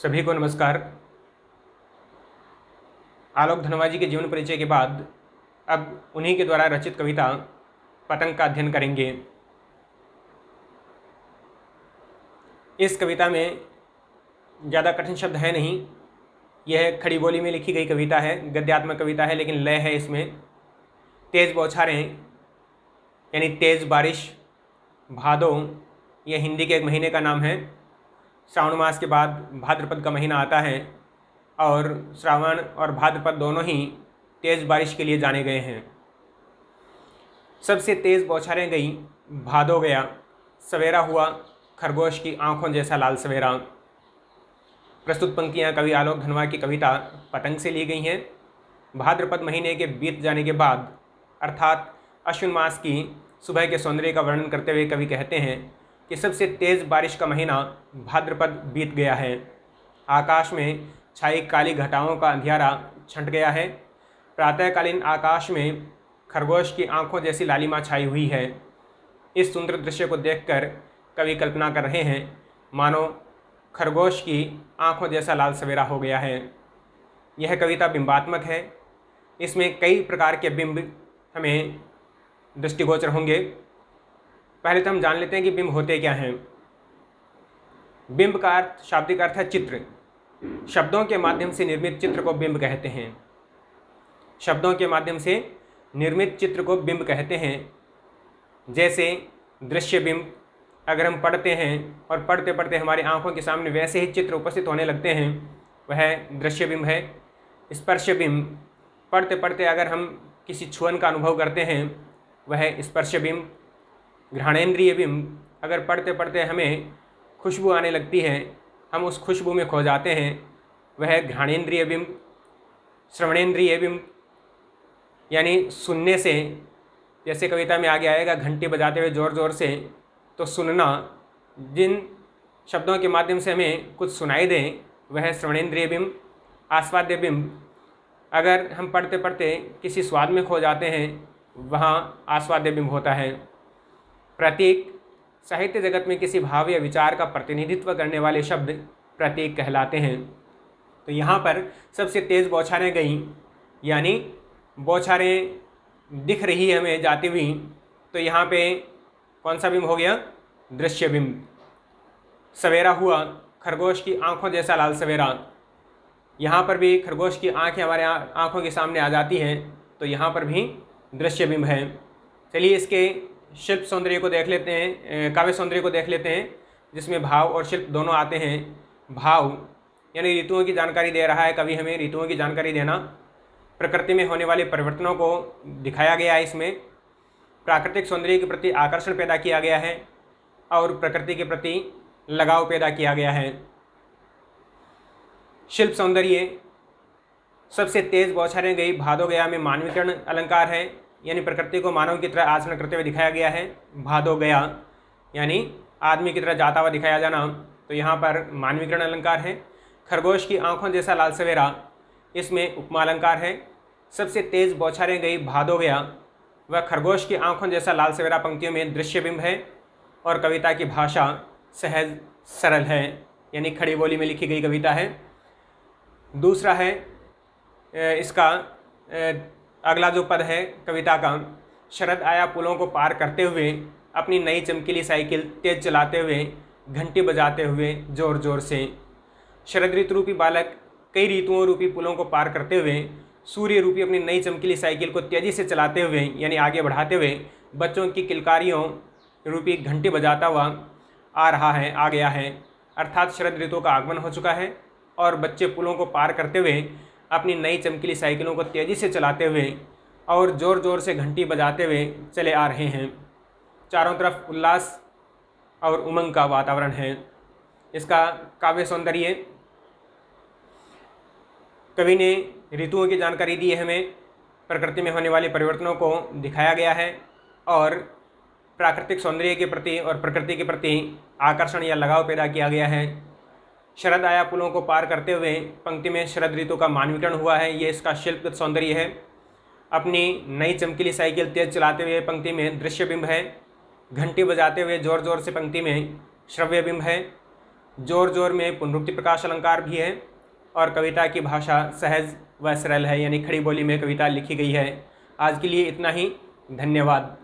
सभी को नमस्कार। आलोक धनवा जी के जीवन परिचय के बाद अब उन्हीं के द्वारा रचित कविता पतंग का अध्ययन करेंगे। इस कविता में ज़्यादा कठिन शब्द है नहीं। यह खड़ी बोली में लिखी गई कविता है, गद्यात्मक कविता है, लेकिन लय है इसमें। तेज़ बौछारें यानी तेज़ बारिश, भादो यह हिंदी के एक महीने का नाम है। श्रावण मास के बाद भाद्रपद का महीना आता है और श्रावण और भाद्रपद दोनों ही तेज़ बारिश के लिए जाने गए हैं। सबसे तेज़ बौछारें गई, भादो गया, सवेरा हुआ खरगोश की आंखों जैसा लाल सवेरा। प्रस्तुत पंक्तियां कवि आलोक धनवा की कविता पतंग से ली गई हैं। भाद्रपद महीने के बीत जाने के बाद अर्थात अश्विन मास की सुबह के सौंदर्य का वर्णन करते हुए कवि कहते हैं कि सबसे तेज़ बारिश का महीना भाद्रपद बीत गया है। आकाश में छाई काली घटाओं का अंधियारा छंट गया है। प्रातःकालीन आकाश में खरगोश की आंखों जैसी लालिमा छाई हुई है। इस सुंदर दृश्य को देखकर कवि कल्पना कर रहे हैं मानो खरगोश की आंखों जैसा लाल सवेरा हो गया है। यह कविता बिंबात्मक है। इसमें कई प्रकार के बिंब हमें दृष्टिगोचर होंगे। पहले तो हम जान लेते हैं कि बिंब होते क्या हैं। बिंब का अर्थ, शाब्दिक अर्थ है चित्र। शब्दों के माध्यम से निर्मित चित्र को बिंब कहते हैं। शब्दों के माध्यम से निर्मित चित्र को बिंब कहते हैं। जैसे दृश्य बिंब, अगर हम पढ़ते हैं और पढ़ते पढ़ते हमारी आंखों के सामने वैसे ही चित्र उपस्थित होने लगते हैं, वह दृश्य बिंब है। स्पर्श बिंब, पढ़ते पढ़ते अगर हम किसी छुअन का अनुभव करते हैं, वह स्पर्श बिंब। घ्राणेन्द्रिय बिंब, अगर पढ़ते पढ़ते हमें खुशबू आने लगती है, हम उस खुशबू में खो जाते हैं, वह घ्राणेन्द्रिय बिंब। श्रवणेन्द्रिय बिंब, यानी सुनने से, जैसे कविता में आगे आएगा घंटी बजाते हुए ज़ोर ज़ोर से, तो सुनना, जिन शब्दों के माध्यम से हमें कुछ सुनाई दें, वह श्रवणेन्द्रिय बिंब। आस्वाद्य बिंब, अगर हम पढ़ते पढ़ते किसी स्वाद में खो जाते हैं, वहाँ आस्वाद्य बिंब होता है। प्रतीक, साहित्य जगत में किसी भाव या विचार का प्रतिनिधित्व करने वाले शब्द प्रतीक कहलाते हैं। तो यहाँ पर सबसे तेज़ बौछारें गईं, यानी बौछारें दिख रही है हमें जाती हुई, तो यहाँ पे कौन सा बिंब हो गया? दृश्य बिंब। सवेरा हुआ खरगोश की आंखों जैसा लाल सवेरा, यहाँ पर भी खरगोश की आंखें हमारे आंखों के सामने आ जाती हैं, तो यहाँ पर भी दृश्य बिंब है। चलिए इसके शिल्प सौंदर्य को देख लेते हैं, काव्य सौंदर्य को देख लेते हैं, जिसमें भाव और शिल्प दोनों आते हैं। भाव यानी ऋतुओं की जानकारी दे रहा है कवि हमें, ऋतुओं की जानकारी देना। प्रकृति में होने वाले परिवर्तनों को दिखाया गया है इसमें। प्राकृतिक सौंदर्य के प्रति आकर्षण पैदा किया गया है और प्रकृति के प्रति लगाव पैदा किया गया है। शिल्प सौंदर्य, सबसे तेज़ बौछारें गई, भादो गया में मानवीकरण अलंकार है, यानी प्रकृति को मानव की तरह आचरण करते हुए दिखाया गया है। भादो गया यानी आदमी की तरह जाता हुआ दिखाया जाना, तो यहाँ पर मानवीकरण अलंकार है। खरगोश की आंखों जैसा लाल सवेरा, इसमें उपमा अलंकार है। सबसे तेज़ बौछारें गई, भादो गया, वह खरगोश की आंखों जैसा लाल सवेरा पंक्तियों में दृश्य बिंब है और कविता की भाषा सहज सरल है, यानी खड़ी बोली में लिखी गई कविता है। दूसरा है इसका अगला जो पद है कविता का, शरद आया पुलों को पार करते हुए, अपनी नई चमकीली साइकिल तेज चलाते हुए, घंटी बजाते हुए ज़ोर ज़ोर से। शरद ऋतु रूपी बालक कई ऋतुओं रूपी पुलों को पार करते हुए, सूर्य रूपी अपनी नई चमकीली साइकिल को तेज़ी से चलाते हुए, यानी आगे बढ़ाते हुए, बच्चों की किलकारियों रूपी घंटी बजाता हुआ आ रहा है, आ गया है। अर्थात शरद ऋतु का आगमन हो चुका है और बच्चे पुलों को पार करते हुए अपनी नई चमकीली साइकिलों को तेज़ी से चलाते हुए और ज़ोर ज़ोर से घंटी बजाते हुए चले आ रहे हैं। चारों तरफ उल्लास और उमंग का वातावरण है। इसका काव्य सौंदर्य, कवि ने ऋतुओं की जानकारी दी है हमें, प्रकृति में होने वाले परिवर्तनों को दिखाया गया है और प्राकृतिक सौंदर्य के प्रति और प्रकृति के प्रति आकर्षण या लगाव पैदा किया गया है। शरद आया पुलों को पार करते हुए पंक्ति में शरद ऋतु का मानवीकरण हुआ है, ये इसका शिल्पगत सौंदर्य है। अपनी नई चमकीली साइकिल तेज चलाते हुए पंक्ति में दृश्य बिंब है। घंटी बजाते हुए ज़ोर ज़ोर से पंक्ति में श्रव्य बिंब है। जोर जोर में पुनरुक्ति प्रकाश अलंकार भी है और कविता की भाषा सहज व सरल है, यानी खड़ी बोली में कविता लिखी गई है। आज के लिए इतना ही, धन्यवाद।